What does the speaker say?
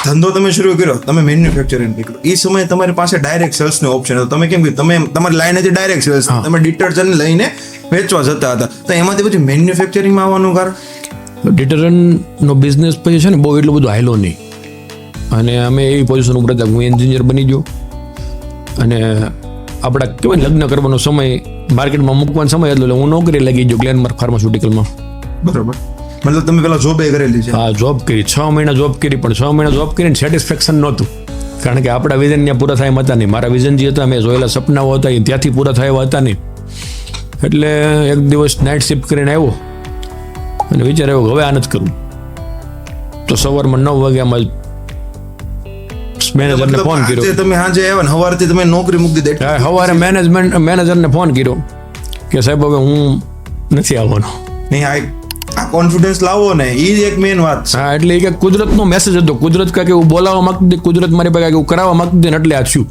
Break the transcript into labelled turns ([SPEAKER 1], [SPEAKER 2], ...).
[SPEAKER 1] ધંધો તમે શરૂ કર્યો, તમે મેન્યુફેક્ચરિંગ કર્યું, એ સમયે તમારી પાસે ડાયરેક્ટ સેલ્સનો ઓપ્શન હતો. તમે કેમ કે તમે તમારી લાઈન હતી ડાયરેક્ટ સેલ્સ, તમે ડિટર્જન્ટ લઈને વેચવા જતા હતા, તો એમાંથી પછી મેન્યુફેક્ચરિંગમાં આવવાનું કારણ?
[SPEAKER 2] ડિટર્જન્ટનો બિઝનેસ પછી છે ને બહુ એટલું બધું હાલ્યો નહીં, અને અમે એવી પોઝિશન ઉપર હતા, હું એન્જિનિયર બની ગયો, અને આપણા કહેવાય લગ્ન કરવાનો સમય, માર્કેટમાં મૂકવાનો સમય હતો, એટલે હું નોકરી લાગી ગયો ગ્લેનમાર્ક ફાર્માસ્યુટિકલમાં.
[SPEAKER 1] બરોબર, મતલબ તમે પેલા જોબ કરેલી છે?
[SPEAKER 2] હા, જોબ કરી, 6 મહિના જોબ કરી, પણ 6 મહિના જોબ કરીને સેટિસ્ફેક્શન નહોતું, કારણ કે આપણા વિઝન ત્યાં પૂરા થાય એમ હતા નહીં. મારા વિઝન જે હતા, મેં જોયેલા સપનાઓ હતા એ ત્યાંથી પૂરા થયા એવા હતા નહીં. એટલે એક દિવસ નાઇટ શિફ્ટ કરીને આવ્યો અને વિચાર આવ્યો કે હવે આ નથી કરવું. તો સવારમાં 9 વાગ્યામાં મેનેજરને ફોન કર્યો.
[SPEAKER 1] તમે સાંજે આવ્યા ને સવારથી તમે નોકરી મૂકી દીધી?
[SPEAKER 2] સવારે મેનેજરને ફોન કર્યો કે સાહેબ હવે હું નથી આવવાનો.
[SPEAKER 1] નહીં, આ કોન્ફિડન્સ લાવો ને, એ જ એક મેઇન વાત છે.
[SPEAKER 2] હા, એટલે એ કે કુદરતનો મેસેજ હતો. કુદરત કાંઈક એવું બોલાવવા માંગતી, કુદરત મારી પાસે એવું કરાવવા માંગતી ને એટલે આ થયું.